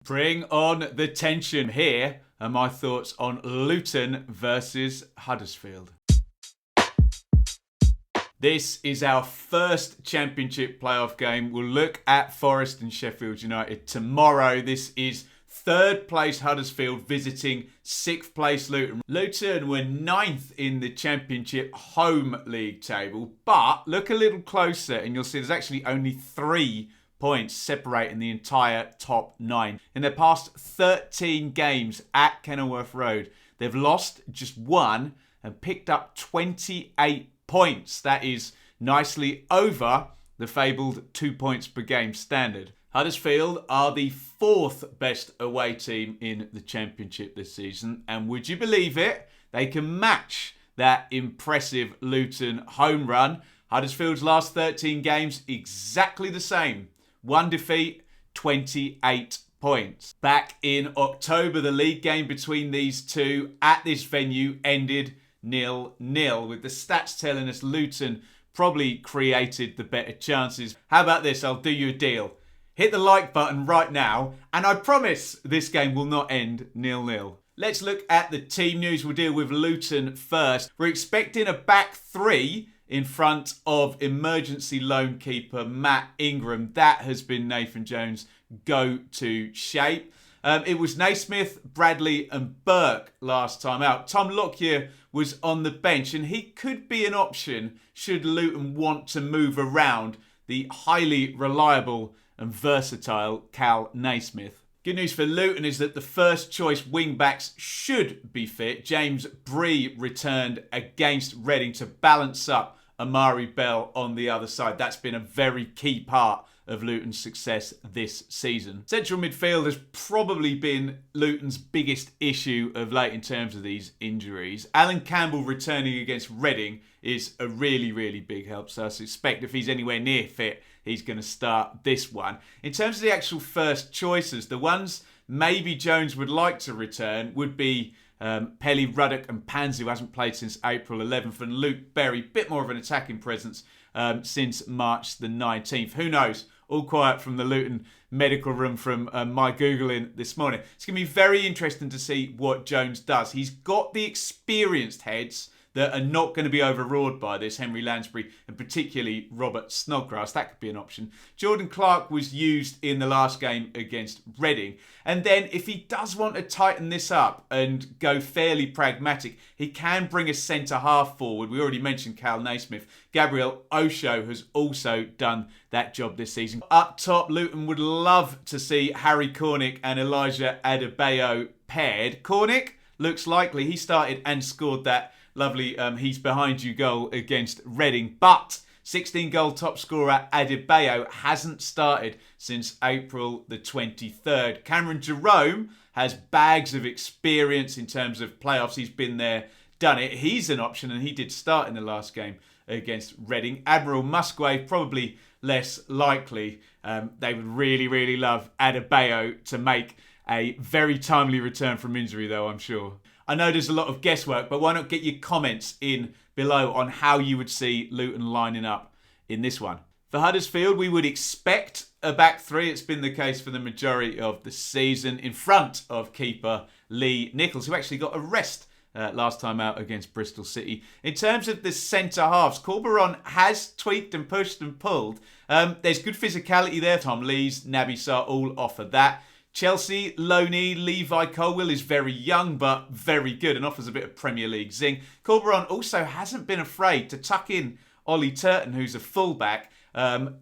Bring on the tension. Here are my thoughts on Luton versus Huddersfield. This is our first Championship playoff game. We'll look at Forest and Sheffield United tomorrow. This is third place Huddersfield visiting sixth place Luton. Luton were ninth in the Championship home league table, but look a little closer and you'll see there's actually only 3 points separating the entire top 9. In their past 13 games at Kenilworth Road, they've lost just 1 and picked up 28 points. That is nicely over the fabled 2 points per game standard. Huddersfield are the 4th best away team in the Championship this season, and would you believe it, they can match that impressive Luton home run. Huddersfield's last 13 games exactly the same. 1 defeat, 28 points. Back in October, the league game between these two at this venue ended 0-0, with the stats telling us Luton probably created the better chances. How about this? I'll do you a deal. Hit the like button right now, and I promise this game will not end 0-0. Let's look at the team news. We'll deal with Luton first. We're expecting a back 3 in front of emergency loan keeper Matt Ingram. That has been Nathan Jones' go-to shape. It was Naismith, Bradley and Burke last time out. Tom Lockyer was on the bench, and he could be an option should Luton want to move around the highly reliable and versatile Cal Naismith. Good news for Luton is that the first choice wing-backs should be fit. James Bree returned against Reading to balance up Amari Bell on the other side. That's been a very key part of Luton's success this season. Central midfield has probably been Luton's biggest issue of late in terms of these injuries. Alan Campbell returning against Reading is a really, really big help. So I suspect if he's anywhere near fit, he's going to start this one. In terms of the actual first choices, the ones maybe Jones would like to return would be Pelly, Ruddock and Panzi, who hasn't played since April 11th, and Luke Berry, bit more of an attacking presence since March the 19th. Who knows? All quiet from the Luton medical room from my Googling this morning. It's going to be very interesting to see what Jones does. He's got the experienced heads that are not going to be overawed by this, Henry Lansbury and particularly Robert Snodgrass. That could be an option. Jordan Clark was used in the last game against Reading. And then if he does want to tighten this up and go fairly pragmatic, he can bring a centre-half forward. We already mentioned Cal Naismith. Gabriel Osho has also done that job this season. Up top, Luton would love to see Harry Cornick and Elijah Adebayo paired. Cornick looks likely. He started and scored that lovely he's behind you goal against Reading, but 16-goal top scorer Adebayo hasn't started since April the 23rd. Cameron Jerome has bags of experience in terms of playoffs. He's been there, done it. He's an option, and he did start in the last game against Reading. Admiral Musgrave, probably less likely. They would really, really love Adebayo to make a very timely return from injury, though, I'm sure. I know there's a lot of guesswork, but why not get your comments in below on how you would see Luton lining up in this one. For Huddersfield, we would expect a back 3. It's been the case for the majority of the season, in front of keeper Lee Nichols, who actually got a rest last time out against Bristol City. In terms of the centre-halves, Corberon has tweaked and pushed and pulled. There's good physicality there. Tom Lees, Naby Sarr all offer that. Chelsea, Loney, Levi Coyle is very young but very good and offers a bit of Premier League zing. Corberon also hasn't been afraid to tuck in Ollie Turton, who's a fullback.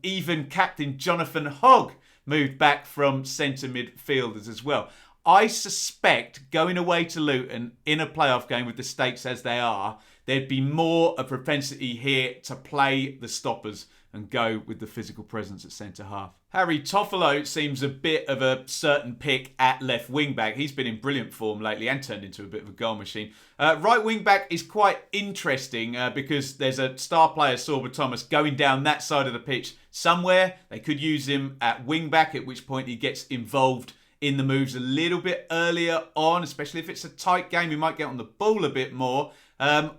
Even captain Jonathan Hogg moved back from centre midfielders as well. I suspect going away to Luton in a playoff game with the stakes as they are, there'd be more a propensity here to play the stoppers and go with the physical presence at centre-half. Harry Toffolo seems a bit of a certain pick at left wing-back. He's been in brilliant form lately and turned into a bit of a goal machine. Right wing-back is quite interesting because there's a star player, Sorba Thomas, going down that side of the pitch somewhere. They could use him at wing-back, at which point he gets involved in the moves a little bit earlier on, especially if it's a tight game. He might get on the ball a bit more.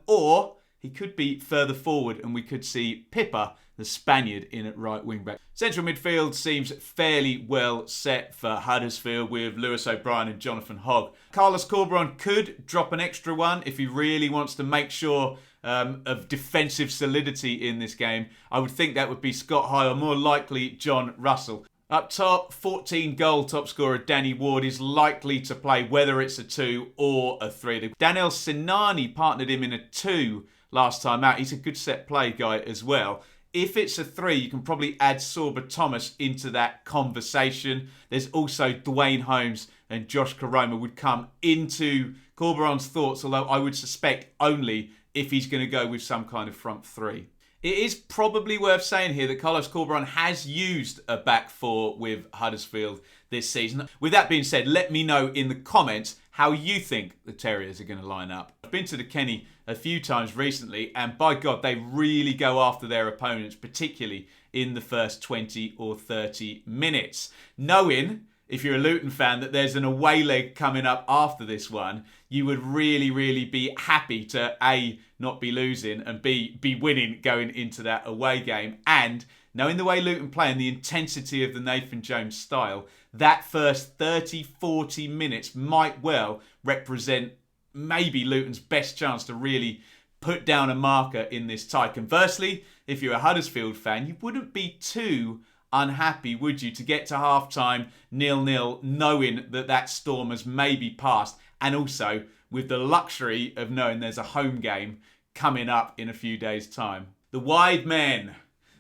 Or he could be further forward and we could see Pippa the Spaniard in at right wing back. Central midfield seems fairly well set for Huddersfield with Lewis O'Brien and Jonathan Hogg. Carlos Corberan could drop an extra one if he really wants to make sure of defensive solidity in this game. I would think that would be Scott High or more likely John Russell. Up top, 14-goal top scorer Danny Ward is likely to play whether it's a 2 or a 3. Daniel Sinani partnered him in a 2 last time out. He's a good set play guy as well. If it's a 3, you can probably add Sorba Thomas into that conversation. There's also Dwayne Holmes and Josh Koroma would come into Corberan's thoughts, although I would suspect only if he's going to go with some kind of front 3. It is probably worth saying here that Carlos Corberan has used a back 4 with Huddersfield this season. With that being said, let me know in the comments how you think the Terriers are going to line up. I've been to the Kenny a few times recently, and by God, they really go after their opponents, particularly in the first 20 or 30 minutes. Knowing, if you're a Luton fan, that there's an away leg coming up after this one, you would really, really be happy to A, not be losing, and B, be winning going into that away game. And knowing the way Luton play and the intensity of the Nathan Jones style, that first 30, 40 minutes might well represent maybe Luton's best chance to really put down a marker in this tie. Conversely, if you're a Huddersfield fan, you wouldn't be too unhappy, would you, to get to half-time 0-0, knowing that that storm has maybe passed, and also with the luxury of knowing there's a home game coming up in a few days' time. The wide men,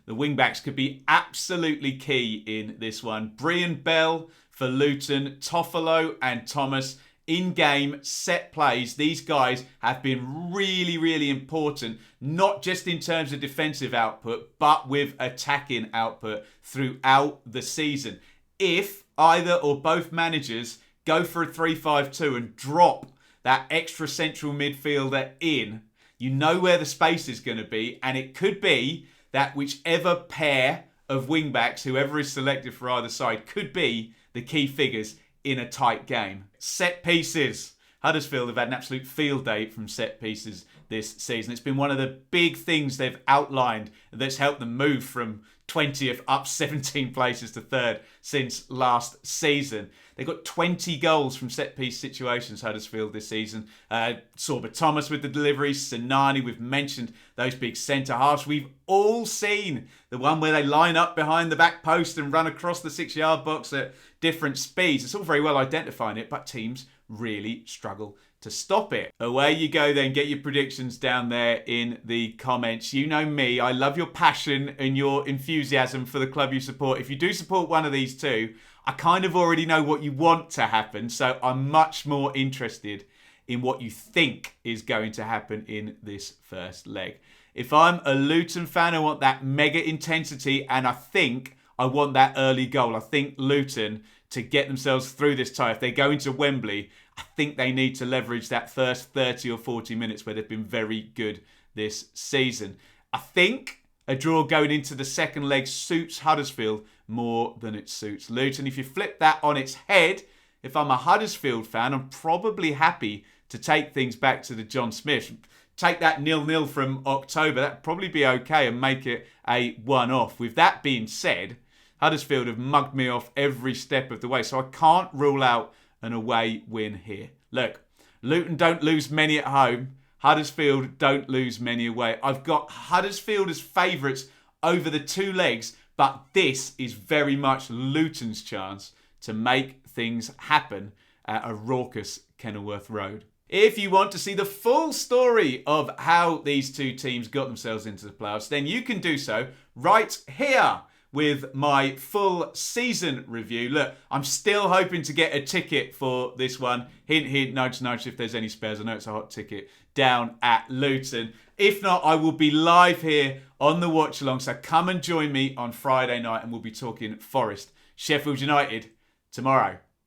the wing-backs, could be absolutely key in this one. Brian Bell for Luton, Toffolo and Thomas. In-game set plays, these guys have been really, really important, not just in terms of defensive output, but with attacking output throughout the season. If either or both managers go for a 3-5-2 and drop that extra central midfielder in, you know where the space is going to be, and it could be that whichever pair of wing-backs, whoever is selected for either side, could be the key figures in a tight game. Set pieces. Huddersfield have had an absolute field day from set pieces this season. It's been one of the big things they've outlined that's helped them move from 20th up 17 places to 3rd since last season. They got 20 goals from set-piece situations, Huddersfield, this season. Sorba Thomas with the deliveries, Sinani, we've mentioned those big centre-halves. We've all seen the one where they line up behind the back post and run across the 6-yard box at different speeds. It's all very well identifying it, but teams really struggle to stop it. Away you go then, get your predictions down there in the comments. You know me, I love your passion and your enthusiasm for the club you support. If you do support one of these two, I kind of already know what you want to happen, so I'm much more interested in what you think is going to happen in this first leg. If I'm a Luton fan, I want that mega intensity, and I think I want that early goal. I think Luton, to get themselves through this tie, if they go into Wembley, I think they need to leverage that first 30 or 40 minutes where they've been very good this season. I think a draw going into the second leg suits Huddersfield more than it suits Luton. If you flip that on its head, if I'm a Huddersfield fan, I'm probably happy to take things back to the John Smith. Take that 0-0 from October, that'd probably be okay, and make it a one-off. With that being said, Huddersfield have mugged me off every step of the way, so I can't rule out an away win here. Look, Luton don't lose many at home. Huddersfield don't lose many away. I've got Huddersfield as favourites over the 2 legs, but this is very much Luton's chance to make things happen at a raucous Kenilworth Road. If you want to see the full story of how these two teams got themselves into the playoffs, then you can do so right here with my full season review. Look, I'm still hoping to get a ticket for this one. Hint, hint, nudge, nudge, if there's any spares. I know it's a hot ticket down at Luton. If not, I will be live here on the watch along. So come and join me on Friday night and we'll be talking Forest, Sheffield United tomorrow.